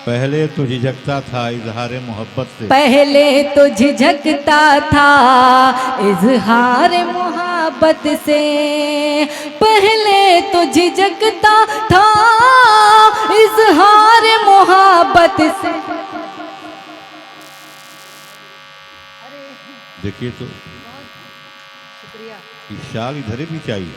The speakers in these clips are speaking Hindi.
पहले तो झिझकता था इजहार मोहब्बत से, पहले तो झिझकता था इजहार मोहब्बत से, पहले तो झिझकता था इजहार मोहब्बत से। देखिए तो शुक्रिया। शाल इधर भी चाहिए।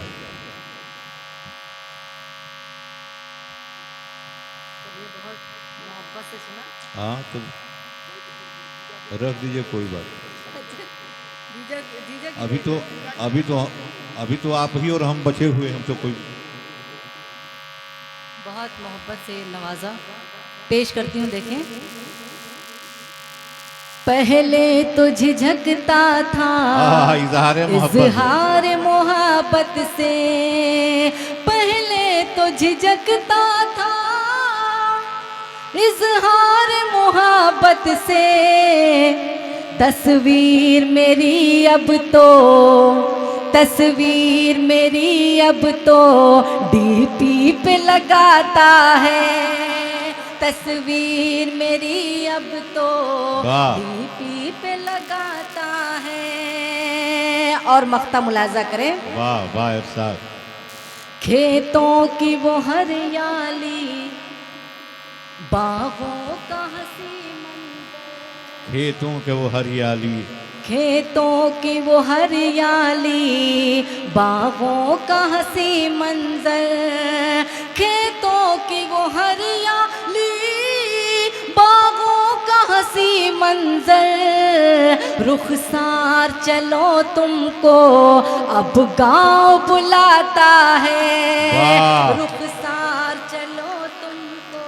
मोहब्बत से सुना। हाँ तो रख दीजिए, कोई बात। अभी तो अभी तो अभी तो आप ही और हम बचे हुए, हम तो कोई। बहुत मोहब्बत से नवाजा पेश करती हूँ, देखें। पहले तो झिझकता था इजहार मोहब्बत, इजहार मोहब्बत से, पहले तो झिझकता था इजहार मोहब्बत से। तस्वीर मेरी अब तो, तस्वीर मेरी अब तो डीपी पे लगाता है, तस्वीर मेरी अब तो डीपी पे लगाता है। और मख्ता मुलाजा करें। वाह वाह साहब। खेतों की वो हरियाली, बागों का हंसी मंजर, खेतों के वो हरियाली, खेतों की वो हरियाली, बागों का हंसी मंजर, खेतों की वो हरियाली, बागों का हंसी मंजर। रुखसार चलो तुमको अब गांव बुलाता है, रुखसार चलो तुमको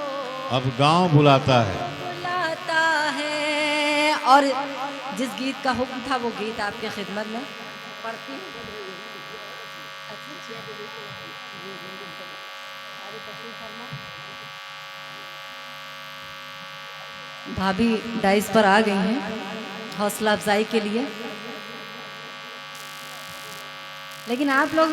अब गांव बुलाता है। और जिस गीत का हुक्म था वो गीत आपके खिदमत में पढ़ती हूँ। भाभी डाइस पर आ गई हैं हौसला अफजाई के लिए, लेकिन आप लोग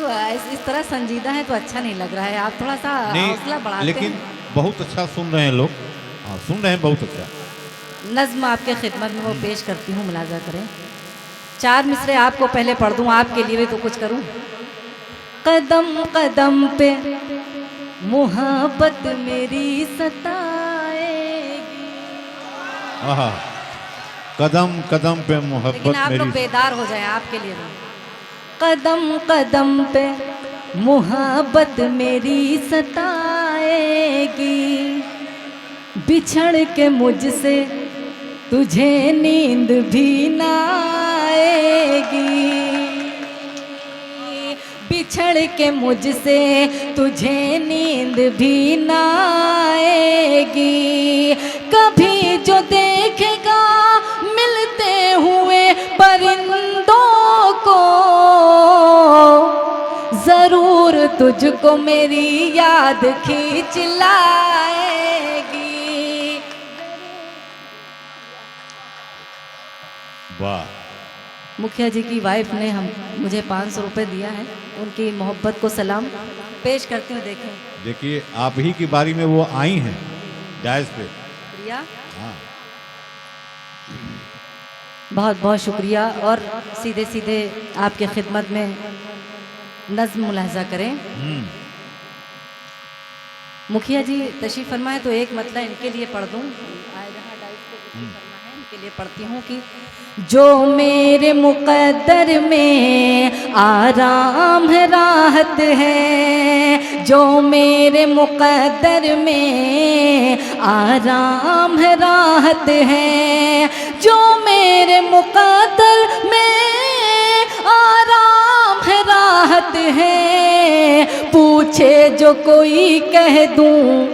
इस तरह संजीदा हैं तो अच्छा नहीं लग रहा है। आप थोड़ा सा हौसला बढ़ाते लेकिन हैं। बहुत अच्छा सुन रहे हैं लोग। हाँ सुन रहे हैं, बहुत अच्छा। नज्म आपके खिदमत में वो पेश करती हूँ, मुलाजा करें। 4 मिसरे आपको पहले पढ़ दूँ, आपके लिए भी तो कुछ करूँ। कदम कदम पे मोहब्बत मेरी सताएगी। आहा, कदम कदम पे मोहब्बत मेरी। लेकिन आप लोग बेदार हो जाएं, आपके लिए नहीं। कदम कदम पे मोहब्बत मेरी सताएगी, बिछड़ के मुझसे तुझे नींद भी ना आएगी, बिछड़ के मुझसे तुझे नींद भी ना आएगी। कभी जो देखेगा मिलते हुए परिंदों को, जरूर तुझको मेरी याद खींच लाएगी। वाह। मुखिया जी की वाइफ ने मुझे 500 रुपये दिया है, उनकी मोहब्बत को सलाम पेश करती हूँ। देखें, देखिए आप ही की बारी में वो आई हैं डायस पे। शुक्रिया, हाँ बहुत बहुत शुक्रिया। और सीधे सीधे आपके खिदमत में नज्म मुलाहजा करें। मुखिया जी तशरीफ फरमाए तो एक मतलब इनके लिए पढ़ दूँ, इनके लिए पढ़ती हूँ कि जो मेरे मुक़द्दर में आराम है राहत है, जो मेरे मुक़द्दर में आराम है राहत है, जो मेरे मुक़द्दर में आराम है राहत है। पूछे जो कोई कह दूँ,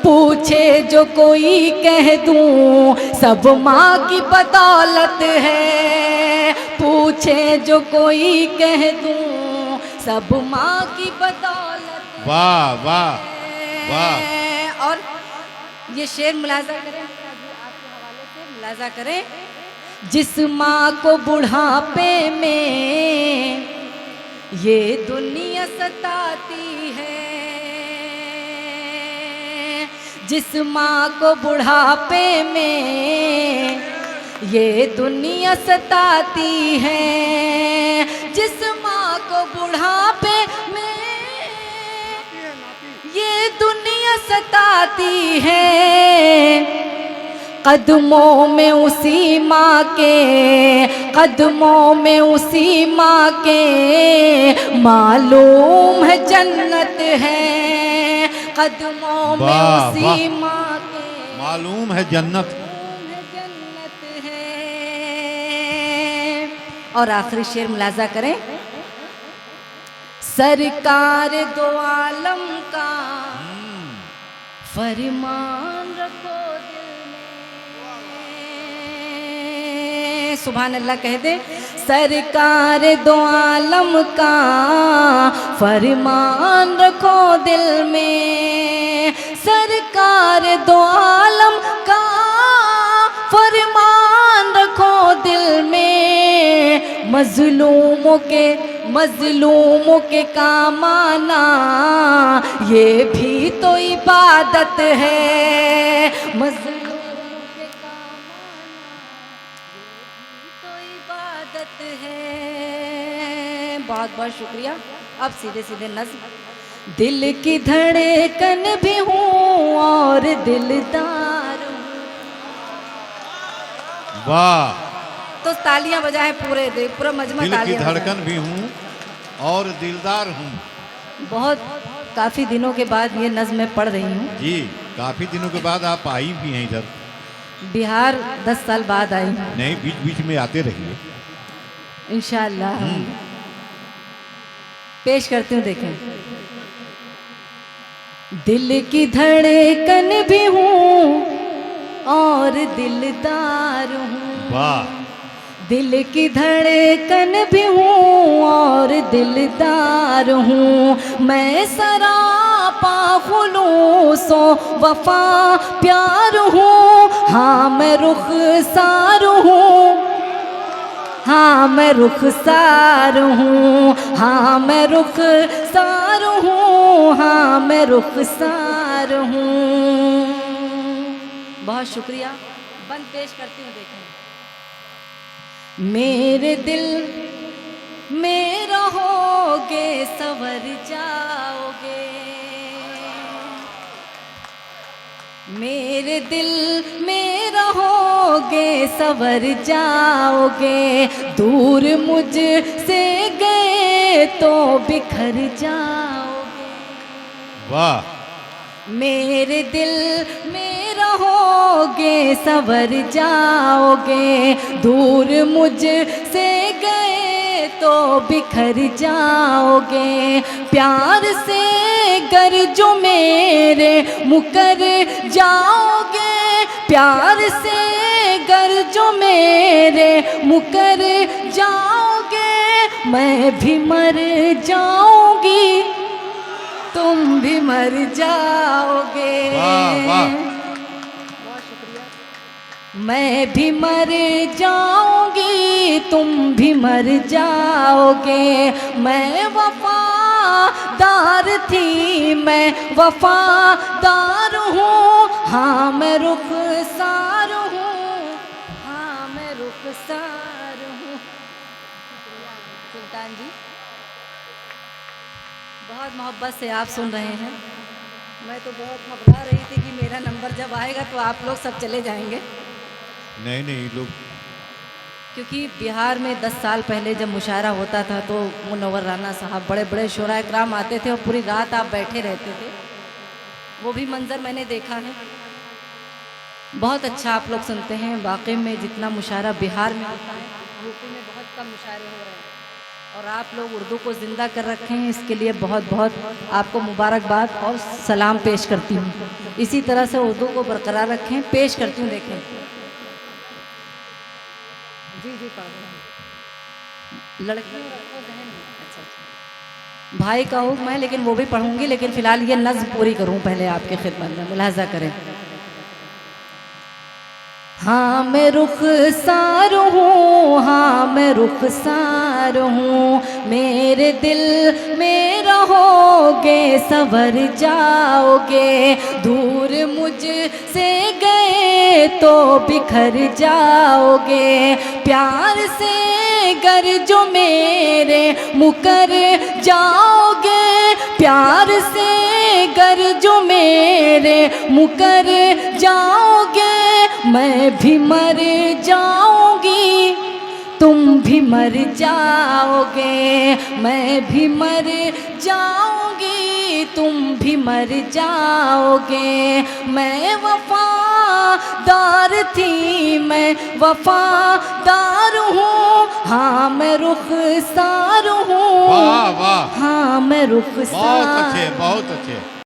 पूछे जो कोई कह दूँ, सब माँ की बदौलत है। पूछे जो कोई कह दूँ, सब माँ की बदौलत। वाह वाह वाह। और ये शेर मुलाजा करें, आपके हवाले से मुलाजा करें। जिस माँ को बुढ़ापे में ये दुनिया सताती है, जिस माँ को बुढ़ापे में ये दुनिया सताती है, जिस माँ को बुढ़ापे में ये दुनिया सताती है, कदमों में उसी माँ के, कदमों में उसी माँ के मालूम है जन्नत है, कदमों में वाह, उसी वाह। माँ के मालूम है जन्नत। जन्नत है। और आखिरी शेर मुलाजा करें, सरकार दो आलम का फरमान रखो दिल में। सुभान अल्लाह कह दे, सरकार दो आलम का फरमान रखो दिल में, सरकार दो आलम का फरमान रखो दिल में, मजलूमों के काम आना ये भी तो इबादत है, मजलूमों के काम आना ये भी तो इबादत है। बहुत बहुत शुक्रिया। अब सीधे सीधे नज़्म। दिल की धड़कन भी हूँ और दिलदार हूँ। वाह। तो तालियां बजाए पूरा मजमा दिल की तालियां धड़कन भी हूँ और दिलदार हूँ। बहुत काफ़ी दिनों के बाद ये नज़्म मैं पढ़ रही हूँ। जी, काफी दिनों के बाद आप आई भी हैं इधर। बिहार 10 साल बाद आई हूँ। नहीं, बीच बीच में आते रहिए। इंशाअल्लाह पेश करती हूँ, देखें। दिल की धड़कन भी हूँ और दिलदार हूँ। वाह। दिल की धड़कन भी हूँ और दिलदार हूँ, मैं सरापा खुलूसो वफा प्यार हूँ। हाँ मैं रुखसार हूँ, हाँ मैं रुखसार हूँ, हाँ मैं रुखसार हूँ, हाँ मैं रुखसार हूँ। बहुत शुक्रिया। बंद पेश करती हूँ, देखें। मेरे दिल में रहोगे संवर जाओगे, मेरे दिल में रहोगे संवर जाओगे, दूर मुझ से गए तो बिखर जाओगे। वाह। मेरे दिल में रहोगे संवर जाओगे, दूर मुझ से गए तो बिखर जाओगे। प्यार से गर जो मेरे मुकर जाओगे, प्यार से गर जो मेरे मुकर जाओगे, मैं भी मर जाऊंगी तुम भी मर जाओगे। वाह, वाह। बहुत शुक्रिया। मैं भी मर जाऊंगी तुम भी मर जाओगे, मैं वफादार थी मैं वफादार हूँ। हाँ मैं रुखसार हूँ, हाँ मैं रुखसार हूँ। सुल्तान जी, बहुत मोहब्बत से आप सुन रहे हैं। मैं तो बहुत घबरा रही थी कि मेरा नंबर जब आएगा तो आप लोग सब चले जाएंगे, नहीं नहीं, लोग क्योंकि बिहार में 10 साल पहले जब मुशायरा होता था तो मुनव्वर राना साहब, बड़े बड़े शुरा इकराम आते थे और पूरी रात आप बैठे रहते थे। वो भी मंज़र मैंने देखा है। बहुत अच्छा आप लोग सुनते हैं। वाकई में जितना मुशायरा बिहार में होता है, यूपी में बहुत कम मुशायरे हो रहे हैं, और आप लोग उर्दू को ज़िंदा कर रखे हैं, इसके लिए बहुत बहुत आपको मुबारकबाद और सलाम पेश करती हूँ। इसी तरह से उर्दू को बरकरार रखें। पेश करती हूँ, देखें। जी लड़की अच्छा भाई का हुक्म है, लेकिन वो भी पढ़ूंगी, लेकिन फ़िलहाल ये नज़्म पूरी करूँ पहले आपके खिदमत में, मुलाहजा करें। हाँ मैं रुखसार हूँ, हाँ मैं रुखसार हूँ, मेरे दिल में रहोगे संवर जाओगे, दूर मुझसे गए तो बिखर जाओगे, प्यार से गर जो मेरे मुकर जाओगे, प्यार से गर जो मेरे मुकर जाओगे, मैं भी मर जाऊंगी तुम भी मर जाओगे, मैं भी मर जाऊंगी तुम भी मर जाओगे, मैं वफादार थी मैं वफादार हूँ, हाँ मैं रुखसार हूँ, वाह वाह, हाँ मैं रुखसार। बहुत अच्छे बहुत अच्छे।